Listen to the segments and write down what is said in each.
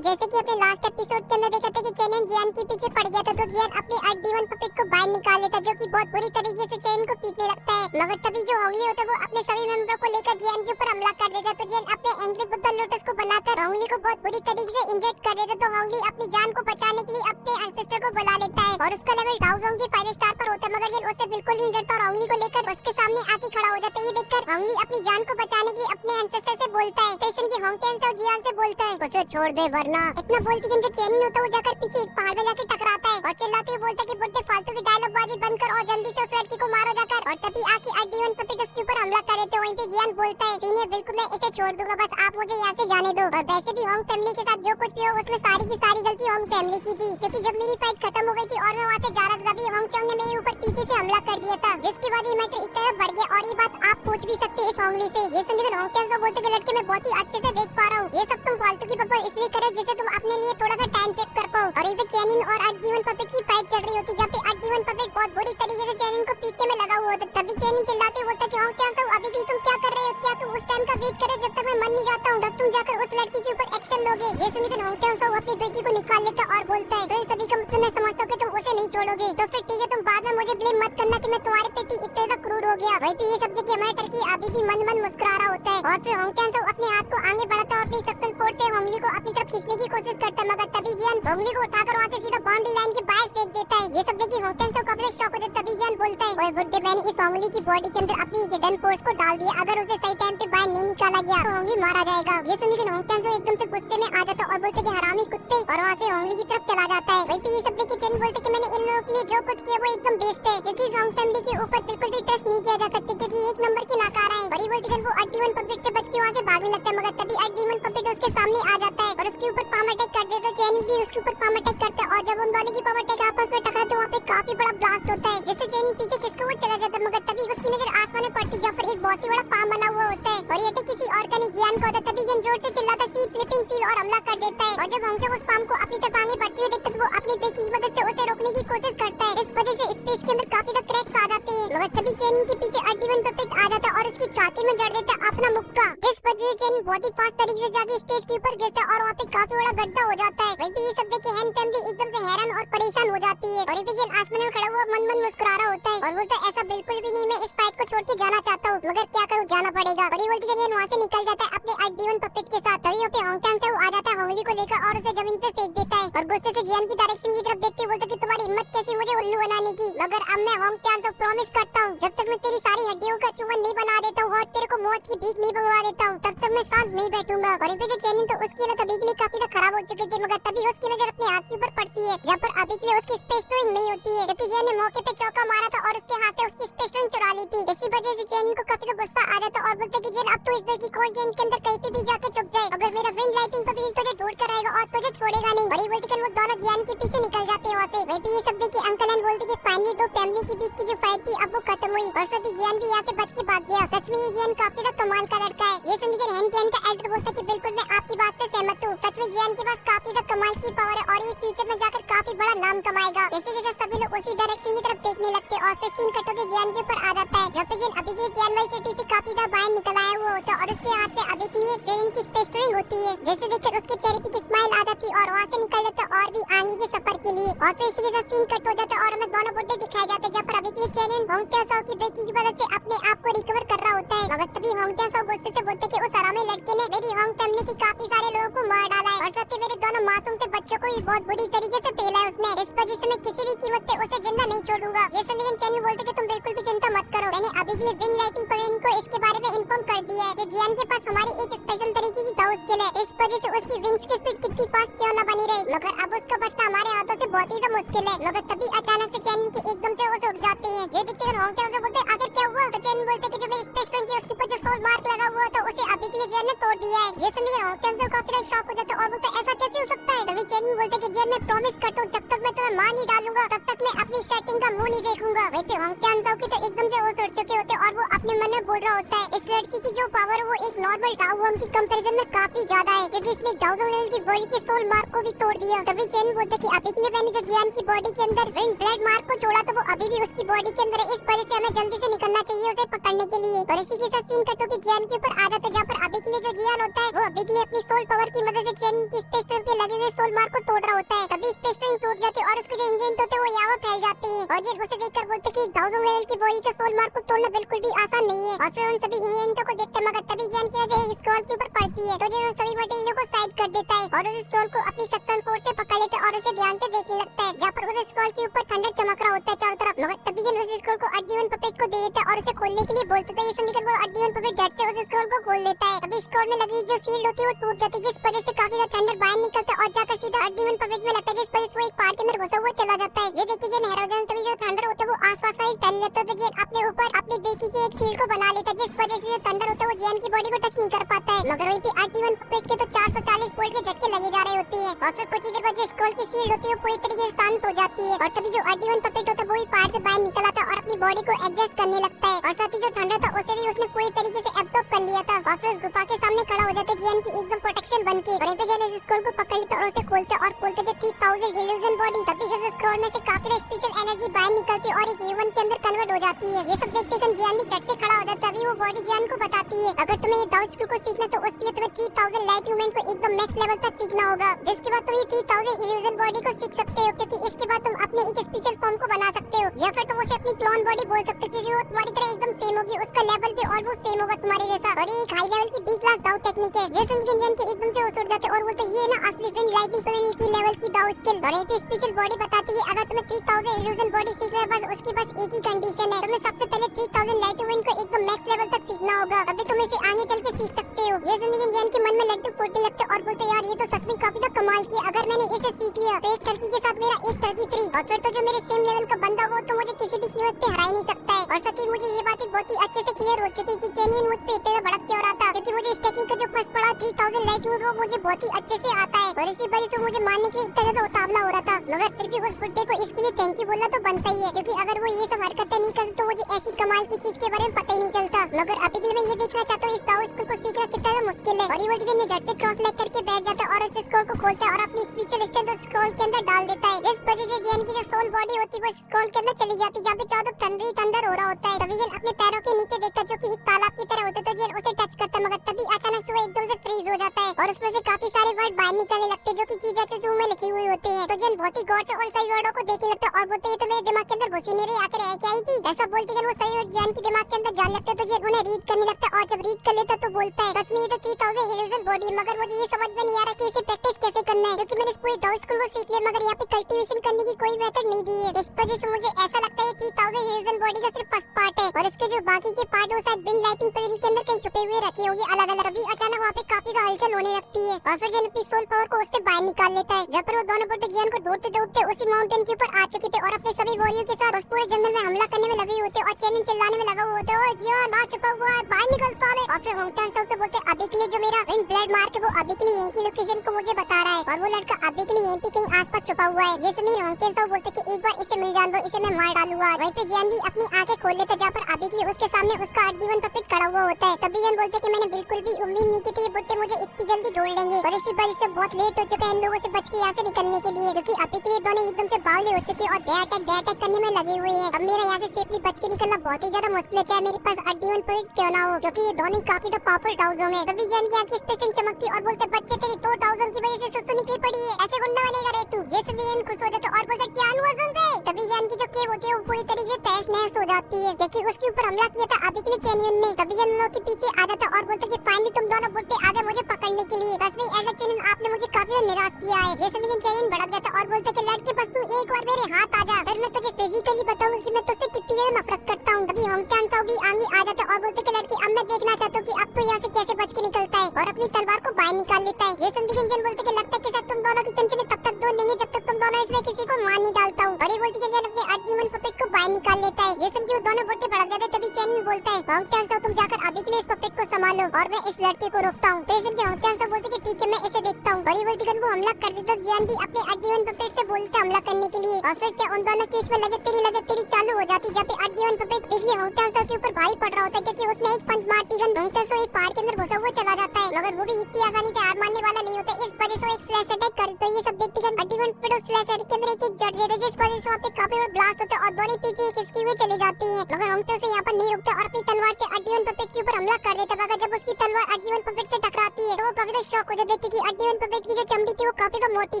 जैसे कि अपने लास्ट एपिसोड के अंदर देखा था कि चेन जियान के पीछे पड़ गया था, तो जियान अपने D1 पपेट को बाहर निकाल लेता, जो कि बहुत बुरी तरीके से चेन को पीटने लगता है। मगर तभी जो होंगली होता है वो अपने सभी मेंबर को लेकर जियान के ऊपर हमला कर देता, तो जियान अपने एंग्री बुद्धा लोटस को बनाकर होंगली को बहुत बुरी तरीके से इंजेक्ट कर देता। तो होंगली अपनी जान को बचाने के लिए अपने एंसेस्टर को बुला लेता है और उसका लेवल डाउजोंग के 5 स्टार पर होता है, मगर जियान उससे बिल्कुल नहीं डरता और होंगली को लेकर उसके सामने आके खड़ा हो जाता है। ये देखकर होंगली अपनी जान को बचाने के लिए अपने एंसेस्टर से बोलता है, स्टेशन की होंगटेन से जियान से बोलता है उसे छोड़ दे वरना। इतना बोलती कि जो चेन नहीं होता वो जाकर पीछे एक पहाड़ में जाके टकराता है और चिल्लाते हुए बोलता है कि बुड्ढे फालतू की डायलॉग बाजी बंद कर और जल्दी से उस लड़की को मारो जाकर। और तभी आके D1 पपेट उसके ऊपर हमला कर देते हैं। वहीं पे जियान बोलता है सीनियर बिल्कुल मैं इसे छोड़ दूंगा, बस आप मुझे यहाँ से जाने दो। और वैसे भी होंग फैमिली के साथ जो कुछ भी हो उसमें सारी की सारी गलती होंग फैमिली की थी, क्योंकि जब मेरी फाइट खत्म हो गई थी और मैं वहाँ से जा रहा था तभी होंग चोंग ने मेरे ऊपर पीछे से हमला कर दिया था, जिसके बाद ये मैटर इतना बढ़ गया। और ये बात आप पूछ भी सकते हैं इस होंगली से। ये सुनकर होंग चोंग को बोलते कि लड़के मैं बहुत ही अच्छे से देख पा रहा हूँ, ये सब तुम फालतू की बकवास इसलिए करे जिससे तुम अपने लिए थोड़ा सा टाइम सेव कर पाओ। और यहाँ पे चेनिन और D1 पपेट की फाइट चल रही होती, जहाँ पे D1 पपेट बहुत बुरी तरीके से चेनिन को पीटने में लगा हुआ होता। तभी चेनिन चिल्लाते होता कि होंग क्या अभी भी तुम क्या कर रहे हो, क्या तुम उस टाइम का वेट करे जब तक मैं मन नहीं जाता हूँ, तब तुम जाकर उस लड़की के ऊपर एक्शन लोगे। ये सुनकर होंग क्या अपनी बेटी को निकाल लेता और बोलता है तो इन सभी का मतलब मैं समझता हूँ कि तुम उसे नहीं छोड़ोगे, तो फिर ठीक है तुम बाद में मुझे ब्लेम मत करना कि मैं तुम्हारे प्रति इतना ज्यादा क्रूर हो गया। वहीं पे ये सब देखिए हमारा टर्की अभी भी मन मन मुस्कुरा रहा होता है और फिर होंग क्या अपने हाथ को आगे बढ़ाता है और अपनी सक्शन फोर्स से होंगली को अपनी तरफ खींचने की कोशिश करता है, मगर तभी जियान होंगली को उठाकर वहाँ से सीधा बाउंड्री लाइन के बाहर फेंक देता है। ये सब देखिए होंग क्या काफी शॉक होता है। तभी जियान बोलता है ओए बुड्ढे मैंने इस होंगली की बॉडी के अंदर अपनी हिडन फोर्स को डाल दिया, अगर उसे सही टाइम पे बाहर नहीं निकाला गया तो होंगली मारा जाएगा। ये सुनकर होंग क्या एकदम से गुस्से में आ जाता है और बोलते कि हरामी कुत्ते, और वहाँ से होंगली की तरफ चला जाता है। वहीं पे ये सब देखिए चेन बोलते कि मैंने इन लोगों के लिए जो कुछ किया वो एकदम बेस्ट है, क्योंकि इस होंग फैमिली के ऊपर बिल्कुल भी ट्रस्ट नहीं किया जा सकता, क्योंकि एक नंबर की नाकारा है। और ये बोलते कि वो D1 पपेट से बच के वहाँ से भागने लगता है, मगर तभी D1 पपेट उसके सामने आ जाता है और उसके ऊपर पाम अटैक कर देता है। चेन भी उसके ऊपर पाम अटैक करता है और जब उन दोनों की पाम अटैक आपस में टकराते वहाँ पे काफी बड़ा ब्लास्ट होता है, जिससे चेन पीछे खिसका हुआ चला जाता है, मगर तभी उसकी नजर आसमान में पड़ती जहाँ पर एक बहुत ही बड़ा पाम बना हुआ होता है और ये अटैक किसी और का नहीं जियान का होता है। तभी जियान जोर से चिल्लाता सी फ्लिपिंग सील और हमला कर देता है और जब होंग उस पाम को अपनी तरफ आगे बढ़ती हुई देखता है तो वो अपनी बेटी की मदद से उसे रोकने की कोशिश करता है। इस वजह से स्पेस के अंदर काफी ज्यादा क्रैक्स आ जाते हैं, मगर तभी चेन के पीछे D1 पपेट आ जाता है और उसकी छाती में जड़ देता है अपना मुक्का, जिस वजह से चेन बहुत ही फास्ट तरीके से जाके स्टेज के ऊपर गिरता है और वहाँ पे काफी बड़ा गड्ढा हो जाता है। वहीं पे ये सब देखिए हैन फैमिली एकदम से हैरान और परेशान हो जाती है और ये चेन आसमान में खड़ा हुआ मन मन मुस्कुरा रहा होता है और बोलता है ऐसा बिल्कुल भी नहीं, मैं इस फाइट को छोड़ के जाना चाहता हूँ, मगर क्या करूँ जाना पड़ेगा। और ये बोलती है वहाँ से निकल जाता है अपने D1 पपेट के साथ। तभी यहाँ पे होंग से वो आ जाता है होंगली को लेकर और उसे जमीन पे फेंक देता है और गुस्से से जियान की डायरेक्शन की तरफ देखते बोलता है कि तुम्हारी हिम्मत कैसी मुझे उल्लू बनाने की, मगर अब मैं होंग को प्रॉमिस करता हूँ जब तक मैं तेरी सारी हड्डियों का चूवन नहीं बना देता हूँ और तेरे को मौत की भीख नहीं मंगवा देता हूँ, तब तक मैं शांत नहीं बैठूंगा। और जो चेनिन तो उसकी हालत अभी के लिए काफी खराब हो चुकी थी, मगर तभी उसकी नजर अपने हाथ के ऊपर पड़ती है जहाँ पर अभी के लिए उसकी स्पेस ट्रेनिंग नहीं होती है, क्योंकि जियान ने मौके पे चौका मारा था और उसके हाथ से उसकी स्पेस ट्रेनिंग चुरा ली थी। इसी वजह से चेनिन को काफी गुस्सा आ जाता और बोलता कि जियान अब तो इस तरह की कोल्ड ड्रिंक के अंदर कहीं पे भी जाके छुप जाए, अगर मेरा विंड लाइटिंग पपेट तुझे ढूंढ कर आएगा और तुझे छोड़ेगा नहीं। और ये बोलते कि वो दोनों जियान के पीछे निकल जाते हैं वहाँ से। वहीं पे ये सब देखिए अंकल एंड बोलते कि फाइनली दो फैमिली के बीच की जो फाइट थी अब वो खत्म हुई और साथ ही जियान भी यहाँ से बच के भाग गया। सच में ये जियान काफी कमाल का लड़का है। ये सुनकर हैन जियान का एल्डर बोलता है कि बिल्कुल मैं आपकी बात से सहमत हूँ, सच में जियान के पास काफी कमाल की पावर है और ये फ्यूचर में जाकर काफी बड़ा नाम कमाएगा। इसी के साथ सभी लोग उसी डायरेक्शन की तरफ देखने लगते हैं और फिर सीन कट होकर जियान के ऊपर आ जाता है, जब पे जियान अभी के जियान वाई सिटी से काफी बाहर निकल आया हुआ होता है और उसके हाथ में अभी के लिए जियान की स्पेस ट्रेनिंग होती है, जैसे देखकर उसके चेहरे पे की स्माइल आ जाती है और वहाँ से निकल जाता है और भी आगे के सफर के लिए। और फिर इसी के साथ सीन कट हो जाता है और हमें दोनों बुड्ढे दिखाए जाते हैं, जहाँ पर अभी के लिए चेनिन होंग की बेटी की वजह से अपने आप को रिकवर कर रहा होता है, मगर तभी होंग गुस्से से बोलते कि उस हरामी लड़के ने मेरी होंग फैमिली की काफी सारे लोगों को मार डाला है और साथ ही मेरे दोनों मासूम से बच्चों को भी बहुत बुरी तरीके से पेला है उसने, इस वजह से मैं किसी भी कीमत पे उसे जिंदा नहीं छोड़ूंगा। ये सुनकर चेनिन बोलते कि तुम बिल्कुल भी चिंता मत करो, मैंने अभी के लिए विंड लाइटिंग पवेलियन को इसके बारे में इन्फॉर्म कर दिया है कि जियान के पास हमारी एक स्पेशल तरीके की दाव स्किल है, इस वजह से उसकी विंग्स की स्पीड कितनी फास्ट क्यों न बनी रहे, मगर अब उसका बचना हमारे हाथों से बहुत ही मुश्किल है। मगर तभी अचानक से चेनिन की एकदम से वो उठ जाते हैं। ये देखते हुए होंग से बोलते आखिर क्या हुआ, तो चेनिन बोलते कि जो मेरी स्पेस ट्रेन थी उसके ऊपर जो सोल मार्क लगा हुआ था उसे अभी के लिए जियान ने तोड़ दिया है। ये सुनकर होंग काफी शॉक हो जाता है और बोलते ऐसा कैसे हो सकता है। तभी चेनिन बोलते कि जियान मैं प्रॉमिस करता हूँ जब तक मैं तुम्हें मार नहीं डालूंगा तब तक मैं अपनी सेटिंग का मुंह नहीं देखूंगा। वहीं पे होंग की तो एकदम से वो उड़ चुके होते और वो अपने मन में बोल रहा होता है इस लड़की की जो पावर है वो एक नॉर्मल डाउवम की कंपैरिजन में काफी ज्यादा है, क्योंकि इसने डाउवम लेवल की बॉडी के सोल मार्क को भी तोड़ दिया। तभी चेनिन बोलते कि अभी के लिए मैंने जो जियान की बॉडी के अंदर विंड ब्लड मार्क को छोड़ा तो वो अभी भी उसकी बॉडी के अंदर है, इस वजह से हमें जल्दी से निकलना चाहिए उसे पकड़ने के लिए। और इसी के साथ सीन कट होकर जियान के ऊपर आ जाता है, जहाँ पर अभी के लिए जो जियान होता है वो अभी के लिए अपनी सोल पावर की मदद से चेनिन की स्पेस ट्रेन पे लगे सोल मार्क को तोड़ रहा होता है तभी स्पेस ट्रेन टूट जाती है और उसके जो इंजेंट होते हैं वो यहाँ फैल जाते हैं और जिन उसे देखकर बोलते कि 1000 लेवल की बॉडी का सोल मार्क को तोड़ना बिल्कुल भी आसान नहीं है और फिर उन सभी इंजेंटों को देखते मगर तभी जियान की नजर एक स्क्रॉल के ऊपर पड़ती है तो जियान उन सभी मटेरियल को साइड कर देता है और उस स्क्रॉल को अपनी सक्शन फोर्स से पकड़ लेता है और उसे ध्यान से देखने लगता है जहाँ पर उस स्क्रॉल के ऊपर थंडर चमक रहा होता है चारों तरफ मगर तभी जियान उस स्क्रॉल को अड्डीवन पपेट को दे देता है और उसे खोलने के लिए बोलता है ये सुनकर वो अड्डीवन पपेट झट से उस स्क्रॉल को खोल देता है तभी स्क्रॉल में लगी जो शील्ड होती है वो टूट जाती है जिस वजह से काफी ज्यादा थंडर बाहर निकलता है और जाकर सीधा अड्डीवन पपेट में लगता है जिस वजह से वो एक पार्ट के अंदर घुसा हुआ चला जाता है ये देखिए जियान हैरान हो जाता है तभी जो थंडर होता है वो आसपास में फैल लेता है तो जियान अपने ऊपर अपनी देखी की एक शील्ड को बना लेता है जिस वजह से जो थंडर होता है वो जियान की बॉडी को टच नहीं कर पाता है मगर वहीं पे अड्डीवन पपेट के तो 440 वोल्ट के झटके लगे जा रहे होते हैं और फिर कुछ ही देर बाद जो स्क्रॉल की शील्ड होती है वो पूरी तरीके से शांत हो जाती है और तभी जो अड्डीवन पपेट होता है वो भी पहाड़ से बाहर निकल आता है और अपनी बॉडी को एडजस्ट करने लगता है और साथ ही जो थंडर था उसे भी उसने पूरी तरीके से एब्सॉर्ब कर लिया था और फिर उस गुफा के सामने खड़ा हो जाता है जियान की एकदम प्रोटेक्शन बनके और पे जियान उस स्क्रॉल को पकड़ लेता है और उसे खोलता है और खोलते के 3000 इल्यूजन बॉडी तभी उस स्क्रॉल में से काफी स्पेशल एनर्जी बाहर निकलती है और एक ह्यूमन के अंदर कन्वर्ट हो जाती है ये सब देखते ही जियान भी झट से खड़ा हो जाता है तभी वो बॉडी जियान को बताती है अगर तुम्हें ये दाव स्किल को सीखना तो उसके लिए तुम्हें 3000 लाइट मूवमेंट को एकदम मैक्स लेवल तक सीखना होगा जिसके बाद तुम ये 3000 इल्यूजन बॉडी को सीख सकते हो क्योंकि इसके बाद तुम अपने एक स्पेशल फॉर्म को बना सकते हो या फिर तुम उसे अपनी क्लोन बॉडी बोल सकते हो क्योंकि वो तुम्हारी तरह एकदम सेम होगी उसका लेवल भी ऑलमोस्ट सेम होगा तुम्हारे जैसा और ये एक हाई लेवल की डी क्लास दाव टेक्निक है जैसे जियान के एकदम से उड़ जाते और बोलते ये ना असली फ्रेंड लाइटिंग पवेलियन की लेवल की दाव स्किल और एक स्पेशल बॉडी बताती है अगर तुम्हें 3000 इल्यूजन बॉडी सीखना है बस उसकी बस एक ही कंडीशन है तुम्हें सबसे पहले 3000 लाइट मूवमेंट को एकदम मैक्स लेवल तक सीखना होगा तभी तुम इसे आगे चल के सीख सकते हो ये जिंदगी जियान के मन में लड्डू फूटने लगते और बोलते यार ये तो सच में काफी ज्यादा कमाल किया अगर मैंने इसे सीख लिया तो एक टर्की के साथ मेरा एक टर्की फ्री और फिर तो जो मेरे सेम लेवल का बंदा हो तो मुझे किसी भी कीमत पे हरा ही नहीं सकता है और साथ ही मुझे ये बात भी बहुत ही अच्छे से क्लियर हो चुकी है कि जेन्युइन मुझ पे इतना भड़क क्यों रहा था क्योंकि मुझे इस टेक्निक का जो फर्स्ट पड़ा 3000 लाइट मूवमेंट वो मुझे बहुत ही अच्छे से आता है और इसी वजह से मुझे मारने के लिए इतना ज्यादा उतावला हो रहा था मगर फिर भी उस बुड्ढे को इसके लिए थैंक यू बोलना तो बनता ही है क्योंकि अगर वो ये सब हरकतें नहीं करते तो मुझे ऐसी कमाल की चीज के बारे में पता ही नहीं चलता मगर अभी के लिए मैं ये देखना चाहता हूँ इस दाव स्किल को सीखना कितना मुश्किल है और ये बोलते झट से क्रॉस लेग करके बैठ जाता है और उस स्क्रॉल को खोलता है और अपनी स्पेशल स्ट्रेंथ उस स्क्रॉल के अंदर डाल देता है जिस वजह से जियान की जो सोल बॉडी होती है वो स्क्रॉल के अंदर चली जाती है जहाँ पे चारों थंडर हो रहा होता है तभी जियान अपने पैरों के नीचे देखता जो कि एक तालाब की तरह होता है तो जियान उसे टच करता है मगर तभी अचानक से वो एकदम से फ्रीज हो जाता है और उसमें से काफी सारे वर्ड बाहर निकलने लगते हैं जो कि चीजें जो में लिखी हुई होती है तो जियान बहुत ही गौर से उन सही वर्डों को देखने लगता है और बोलते ये तो मेरे दिमाग के अंदर घुसी नहीं रही आकर है क्या ही चीज ऐसा बोलते वो सही वर्ड जियान के दिमाग के अंदर जाने लगता है तो जियान उन्हें रीड करने लगता है और जब रीड कर लेता है तो बोलता है सच में ये तो 3000 इल्यूजन बॉडी है मगर मुझे ये समझ में नहीं आ रहा कि इसे प्रैक्टिस कैसे करना है क्योंकि मैंने इस पूरी दाव स्किल को सीख लिया मगर यहाँ पे कल्टीवेशन करने की कोई मेथड नहीं दी है इस वजह से मुझे ऐसा लगता है 3000 इल्यूजन बॉडी का सिर्फ फर्स्ट पार्ट है और इसके जो बाकी के पार्ट है शायद बिन लाइटिंग पवेलियन के अंदर कहीं छुपे हुए रखे होंगे अलग अलग तभी अचानक वहाँ पे काफी हलचल होने लगती है और फिर जियान अपनी सोल पावर को उससे बाहर निकाल लेता है जब पर वो दोनों बुड्ढे जियान को ढूंढते ढूंढते उसी माउंटेन के ऊपर आ चुके थे और अपने सभी वॉरियर के साथ उस पूरे जंगल में हमला करने में लगे होते और चैलेंज चिल्लाने में लगा हुआ होता है और जियान आ छुपा हुआ है बाहर निकल साले और फिर होंगटान से उसे बोलते अभी के लिए जो मेरा इन ब्लड मार्क है वो अभी के लिए यहीं की लोकेशन को मुझे बता रहा है और वो लड़का अभी के लिए यहीं पे कहीं आसपास छुपा हुआ है ये सुनिए होंगटान से बोलते कि एक बार इसे मिल जान दो इसे मैं मार डालूंगा वहीं पे जियान भी अपनी आंखें खोल लेता जहाँ पर अभी के लिए उसके सामने उसका अड्डीवन पपेट खड़ा हुआ होता है तभी जियान बोलते कि मैंने बिल्कुल भी उम्मीद नहीं की थी ये बुड्ढे मुझे इतनी जल्दी ढूंढ लेंगे और इसी वजह से बहुत लेट हो चुका है इन लोगों से बच के यहाँ से निकलने के लिए क्योंकि अभी के लिए दोनों एकदम से बावले हो चुके और दे अटैक करने में लगे हुए हैं अब मेरा यहाँ से सेफली बच के निकलना बहुत ही ज्यादा मुश्किल है चाहे मेरे पास अड्डीवन पपेट क्यों ना हो क्योंकि ये दोनों काफी पावरफुल टाउजों में तभी जियान की आंखें स्पेशल चमकती और बोलते बच्चे तेरी तो टाउजों की वजह से सुसु निकली पड़ी है ऐसे गुंडा बनेगा रे तू ये सुन जियान खुश हो जाता और बोलता क्या हुआ सुनते तभी जियान की जो केव होती है वो पूरी तरीके से तहस नहस हो जाती है क्योंकि उसके ऊपर हमला किया था अभी के लिए चैनियन ने तभी जियान लोग के पीछे आ जाता और बोलता कि फाइनली तुम दोनों बुड्ढे आ गए मुझे पकड़ने के लिए बस भाई एल्डर चैनियन आपने मुझे काफी निराश किया है ये सुन चैनियन भड़क जाता और बोलता कि लड़के बस तू एक बार मेरे हाथ आ जा फिर मैं तुझे फिजिकली बताऊंगा कि मैं तुझसे कितनी ज्यादा नफरत करता हूँ तभी होंगटान साउ भी आगे आ जाता और बोलते कि लड़की अब मैं देखना चाहता हूँ कि अब तो यहाँ से कैसे बच के निकलता है और अपनी तलवार को बाहर निकाल लेता है ये सुन जियान बोलते कि लगता है कि तुम दोनों की चमचने तब तक दूर लेंगे जब तक तुम दोनों इसमें किसी को मार नहीं डालता हूँ और ये बोलती है अपने अड्डीवन पपेट को बाहर निकाल लेता है ये सुन के वो दोनों बुड्ढे भड़क जाते तभी चैनियन बोलता है होंगटान साउ तुम जाकर अभी के लिए इस पपेट को संभालो और मैं इस लड़के को रोकता हूँ तो ये सुन के होंगटान साउ बोलते कि ठीक है मैं इसे देखता हूँ और ये बोलती वो हमला कर देता जियान भी अपने अड्डीवन पपेट से बोलते हमला करने के लिए और फिर क्या उन दोनों के इसमें लगे तेरी चालू हो जाती जब अड्डीवन पपेट पिछले होंगटान साउ के ऊपर भारी पड़ रहा होता है क्योंकि उसने एक पंच मारती गन होंगटान साउ एक पहाड़ के अंदर घुसा हुआ चला जाता है मगर वो भी इतनी आसानी से हार मानने वाला नहीं होता इस वजह से वो एक स्लैश अटैक कर तो ये सब देखते गन अड्डीवन पपेट स्लैश अटैक के अंदर एक जड़ दे रहे जिस वजह से वहाँ पे काफी बड़ा ब्लास्ट होता है और दोनों पीछे एक इसकी हुए चले जाते हैं मगर होंगटान साउ यहाँ पर नहीं रुकता और अपनी तलवार से अड्डीवन पपेट के ऊपर हमला कर देता मगर जब उसकी तलवार अड्डीवन पपेट से टकराती जाती है तो वो काफी शॉक हो जाते हैं क्योंकि अड्डी वन पपेट की जो चमड़ी थी वो काफी मोटी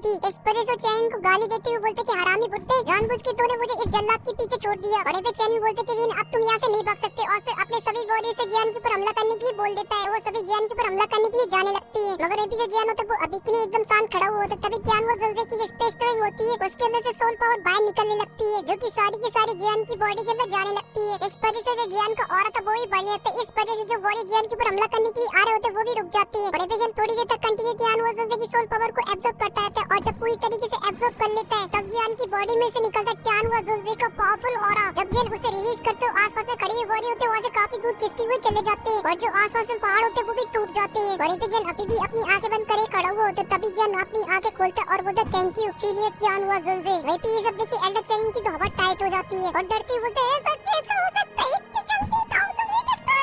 थी। इस वजह से चैनन को गाली देते हुए बोलते कि हरामी बुड्ढे, जानबूझ के तूने मुझे इस जल्लाद के पीछे छोड़ दिया। और फिर चैनन बोलते कि जिन अब तुम यहाँ से नहीं भाग सकते और फिर अपने सभी वॉरियर से जियान के ऊपर हमला करने के लिए बोल देता है। वो सभी जियान के ऊपर हमला करने के लिए जाने लगती है मगर अभी जो जियान होता है वो अभी के लिए एकदम शांत खड़ा हुआ होता है। तभी क्या वो ज़ल्ज़ले की जो स्पेस टोइंग होती है उसके अंदर से सोल पावर बाहर निकलने लगती है जो कि सारी की सारी जियान की बॉडी के अंदर जाने लगती है। इस वजह से जो जियान का ऑरा था वो भी बढ़ने लगता है। इस वजह से जो वॉरियर जियान के ऊपर हमला करने के लिए आ रहे होते हैं वो भी रुक जाते हैं। और अभी जब थोड़ी देर तक कंटिन्यू जियान वो ज़ल्ज़ले की सोल पावर को एब्जॉर्ब करता रहता है और जब पूरी तरीके से एब्जॉर्ब कर लेता है तब जियान की बॉडी में से निकलता है क्या वो ज़ल्ज़ले का पावरफुल ऑरा। जब जियान उसे रिलीज करते हो आसपास में खड़ी हुई वॉरियर होते हैं वहाँ से काफी दूर खिसकते हुए चले जाते हैं और जो आसपास में पहाड़ होते हैं वो भी टूट जाते हैं। और जियान अभी भी अपनी आंखें बंद करे खड़ा हुआ होता है। तभी जियान अपनी आंखें खोलता है और बोलता है थैंक यू सीनियर क्या हुआ ज़ल्ज़ले। वहीं पे ये सब देखिए एल्डर चैनन की तो हवा टाइट हो जाती है और डरती बोलते हैं ऐसा कैसे हो सकता है इतनी जल्दी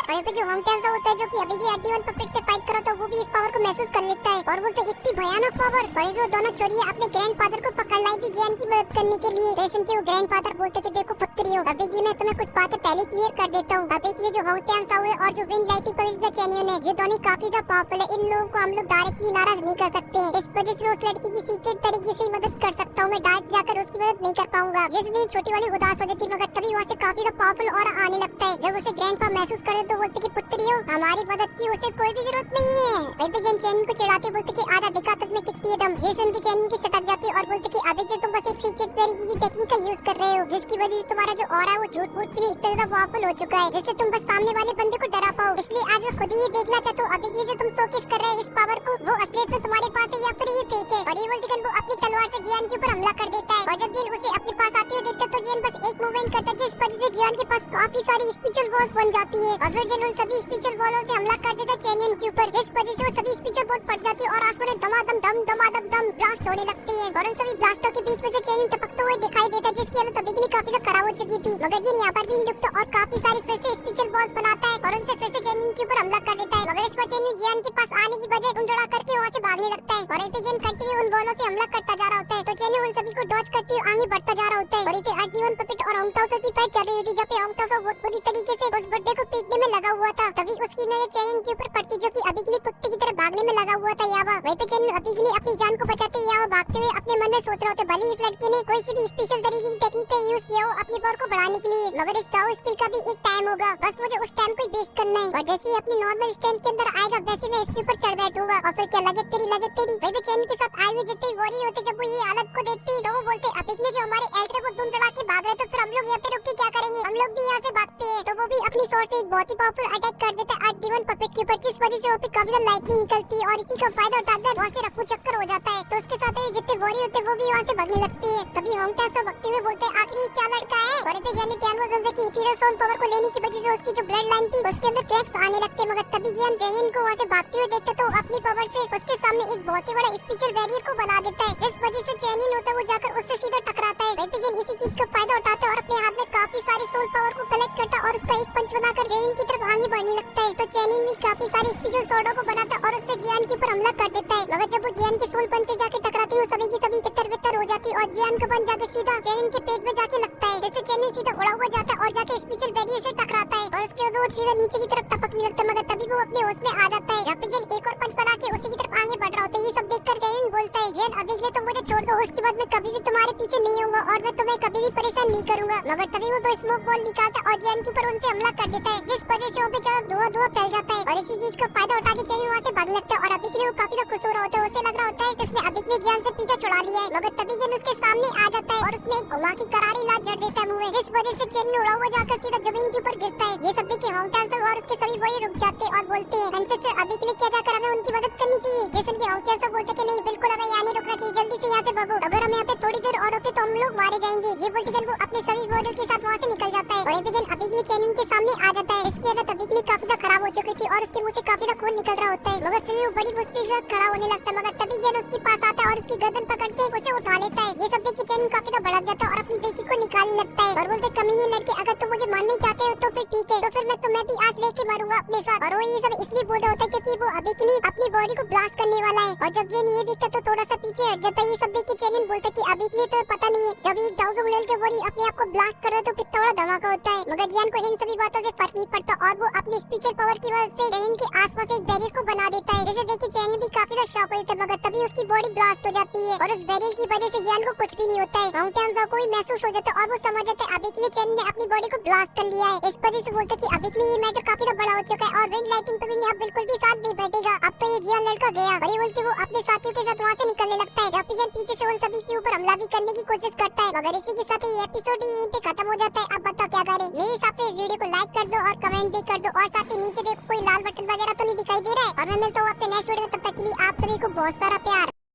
और यहाँ पे जो होंगटेंसा होता है जो कि अभी की अड्डी वन पपेट से फाइट कर रहा था वो भी इस पावर को महसूस कर लेता है और बोलते इतनी भयानक पावर। और वो दोनों छोरियां अपने ग्रैंडफादर को पकड़ लाई थी जियान की मदद करने के लिए। तो इनके वो ग्रैंडफादर बोलते कि देखो पुत्रियों अभी की मैं तुम्हें कुछ बातें पहले क्लियर कर देता हूँ। अभी के जो होंगटेंसा हुए और जो विंड लाइटिंग पवेलियन चैनियन है ये दोनों काफी ज्यादा पावरफुल है। इन लोगों को हम लोग डायरेक्टली नाराज नहीं कर सकते। इस वजह से उस लड़की की सीक्रेट तरीके से मदद कर सकता हूँ। मैं डायरेक्ट जाकर उसकी मदद नहीं कर पाऊंगा। जिस दिन छोटी वाली उदास हो जाती है मगर तभी वहाँ से काफी ज्यादा पावरफुल और आने लगता है। जब उसे ग्रैंडपा महसूस करे तो बोलते कि पुत्रियों हमारी मदद की उसे कोई भी जरूरत नहीं है। वहीं पे जन चैनन को चिढ़ाते बोलते कि आजा दिखा तुझमें कितनी है दम। जैसे उनकी चैनन की सटक जाती है और बोलते कि अभी के तुम बस एक सीक्रेट तरीके की टेक्निक का यूज कर रहे हो जिसकी वजह से तुम्हारा जो ऑरा है वो झूठ मूठ के लिए इतना ज्यादा पावरफुल हो चुका है जिससे तुम बस सामने वाले बंदे को डरा पाओ। इसलिए आज मैं खुद ही देखना चाहता हूँ अभी के जो तुम शोकेस कर रहे हो इस पावर को वो असलियत में तुम्हारे पास है या फिर ये फेक है। और ये बोलते वो अपनी तलवार से जियान के ऊपर हमला कर देता है और जब जियान उसे अपने पास आते हुए देखता है तो जियान बस एक मूवमेंट करता है जिस वजह से जियान के पास काफी सारी स्पिरिचुअल वॉल्स बन जाती है और फिर जियान उन सभी स्पिरिचुअल वॉलों से हमला कर देता है चैनियन के ऊपर जिस वजह से वो सभी स्पिरिचुअल वॉल फट जाती है और आसमान में दमादम ब्लास्ट होने लगती है। और उन सभी ब्लास्टों के बीच में से चैनियन टपकते हुए दिखाई देता है जिसकी हालत अभी के लिए काफी ज्यादा खराब हो चुकी थी मगर जियान यहाँ पर भी रुकता और काफी सारी फिर से स्पिरिचुअल वॉल्स बनाता है और उनसे फिर से चैनियन के ऊपर हमला कर देता है मगर इस बार चैनियन जियान के पास आने की बजाय उंडड़ा करके वहाँ से भागने लगता है और जियान कंटिन्यू उन वॉलों से हमला करता जा रहा होता है। तो चैनियन उन सभी को डॉज करते हुए आगे बढ़ता जा रहा होता है और फिर अड्डी वन पपेट और होंगटेंसा की फाइट चल रही होती है जब पे होंगटेंसा बहुत बुरी तरीके से उस बुड्ढे को पीटने में लगा हुआ था। तभी उसकी नजर चैनियन के ऊपर पड़ती जो कि अभी के लिए कुत्ते की तरह भागने में लगा हुआ था यावा। वहीं पे चैनियन अभी के लिए अपनी जान को बचाते हुए यावा भागते हुए अपने मन में सोच रहा होता भले इस लड़की ने कोई सी भी स्पेशल तरीके की टेक्निक का यूज किया हो अपनी पावर को बढ़ाने के लिए मगर इस दाव स्किल का भी एक टाइम होगा। बस मुझे उस टाइम को बेस करना है और जैसे ही अपनी नॉर्मल स्ट्रेंथ के अंदर आएगा वैसे मैं इसके ऊपर चढ़ बैठूंगा और फिर क्या लगे तेरी। वहीं पे चैनियन के साथ आए हुए जितने वॉरियर होते जब वो ये हालत को देखते तो वो बोलते अभी के लिए जो हमारे एल्डर को धूम धड़ा के भाग रहे तो फिर हम लोग यहाँ पे रुक के क्या करेंगे, हम लोग भी यहाँ से भागते हैं। तो वो भी अपनी सोर्स से एक बहुत ही पावरफुल अटैक कर देता है अड्डी वन पपेट के ऊपर जिस वजह से वहाँ पे काफी लाइटनिंग निकलती है और इसी का फायदा उठाकर वहाँ से रफू चक्कर हो जाता है। तो उसके साथ ही जितने वॉरियर होते वो भी वहाँ से भागने लगते हैं। तभी होंगटेंसा भगते हुए बोलते हैं आखिर क्या लड़का है। और पे जाने क्या वो ज़ल्ज़ले की इथेरियल सोल पावर को लेने की वजह से उसकी जो ब्लड लाइन थी उसके अंदर क्रैक्स आने लगते मगर तभी जियान चैनियन को वहाँ से भागते हुए देखते तो अपनी पावर से उसके सामने एक बहुत ही बड़ा स्पिरिचुअल बैरियर को बना देता है जिस वजह से चैनियन होता है वो जाकर उससे सीधा टकराता है। वहीं जियान इसी चीज का फायदा उठाता है और अपने हाथ में काफी सारी सोल पावर को कलेक्ट करता है और उसका एक पंच बनाकर चैनियन की तरफ आगे बढ़ने लगता है। तो चैनियन भी काफी सारी स्पिरिचुअल स्वॉर्डों को बनाता है और उससे जियान के ऊपर हमला कर देता है मगर जब वो जियान के सोल पंच से जाके टकराती है सभी की सभी तितर-बितर हो जाती है और जियान का पंच जाके सीधा चैनियन के पेट में जाके लगता है जिससे चैनियन सीधा उड़ा हुआ जाता है और जाके स्पिरिचुअल बैरियर से टकराता है और उसके बाद सीधा नीचे की तरफ टपकने लगता है मगर तभी वो अपने होश में आ जाता है। जब पे जियान एक और पंच बना के उसी की तरफ आगे बढ़ रहा होता है ये सब देखकर चैनियन बोलता है जियान अभी के लिए तुम मुझे छोड़ दो उसके बाद मैं कभी भी तुम्हारे पीछे नहीं आऊंगा और मैं तुम्हें कभी भी परेशान नहीं करूंगा। मगर तभी वो दो स्मोक बॉल निकालता है और जियान के ऊपर उनसे हमला कर देता है जिस वजह से वहाँ पे चारों धुआं फैल जाता है और इसी चीज का फायदा उठा के चैनियन वहाँ से भागने लगता है और अभी के लिए वो काफी खुश हो रहा होता है। उसे लग रहा होता है कि उसने अभी के लिए जियान से पीछा छुड़ा लिया है मगर तभी जियान उसके सामने आ जाता है और उसमें एक घुमा की करारी लात जड़ देता है मुंह में जिस वजह से चैनियन उड़ा हुआ जाकर सीधा जमीन के ऊपर गिरता है। ये सब देख के होंगटेंसा और उसके सभी वॉरियर रुक जाते हैं और बोलते हैं एंसेस्टर अभी के लिए क्या जाकर हमें उनकी मदद करनी चाहिए। जैसे उनके होंगटेंसा बोलते कि नहीं बिल्कुल हमें यहाँ नहीं रुकना चाहिए जल्दी से यहाँ से भागो अगर हम यहाँ पे थोड़ी देर और रुके तो हम लोग मारे जाएंगे। ये बोलते वो अपने सभी वॉरियर के साथ वहाँ से निकल जाता है और अभी के चैनियन के सामने आ जाता है। इसकी हालत अभी के लिए काफी खराब हो चुकी थी और उसके मुँह से काफी खून निकल रहा होता है मगर फिर वो बड़ी मुश्किल से खड़ा होने लगता है मगर तभी जियान उसके पास आता है और उसकी गर्दन पकड़ के उसे उठा लेता है। ये सब देख के चैनियन काफी भड़क जाता है और अपनी बेटी को निकालने लगता है और बोलते कमीने लड़के अगर तुम मुझे मारना चाहते हो तो फिर ठीक है तो फिर मैं तुम्हें भी आज लेके मारूंगा अपने साथ। और वो ये सब इसलिए बोल रहा होता है क्योंकि वो अभी के लिए अपनी बॉडी को ब्लास्ट करने वाला है और जब जियान ये देखता तो थोड़ा सा पीछे हट जाता है। ये सब देख के चैनियन बोलता है कि अभी के लिए तो पता नहीं है जब एक डाउजो लेवल के वॉरियर अपने आप को ब्लास्ट कर रहा है तो कितना बड़ा धमाका होता है मगर जियान को इन सभी बातों से फर्क नहीं पड़ता और वो अपनी स्पिरिचुअल पावर की मदद से चैन के आसपास एक बैरियर को बना देता है। जैसे देखिए चैन भी काफी ज्यादा शॉक हो जाता है, मगर तभी उसकी बॉडी ब्लास्ट हो जाती है और उस बैरियर की वजह से जियान को कुछ भी नहीं होता है। माउंटेन को भी महसूस हो जाता है और वो समझ जाता है अभी के लिए चैन ने अपनी बॉडी को ब्लास्ट कर लिया है। इस वजह से बोलता है कि अभी के लिए ये मैटर काफी ज्यादा बड़ा हो चुका है और विंड लाइटिंग पे भी अब बिल्कुल भी साथ नहीं बैठेगा। अब तो ये जियान लड़का गया। और ये बोल के वो अपने साथियों के साथ वहाँ से निकलने लगता है। जॉकी पीछे से उन सभी के ऊपर हमला भी करने की कोशिश करता है, मगर इसी के साथ ये एपिसोड यहीं पे खत्म हो जाता है। अब बताओ क्या करें? मेरे हिसाब से इस वीडियो को लाइक कर दो और कमेंट भी कर दो और साथ ही नीचे देखो कोई लाल बटन वगैरह तो नहीं दिखाई दे रहा है। और मैं मिलता हूँ आपसे नेक्स्ट वीडियो में, तब तक के लिए आप सभी को बहुत सारा प्यार।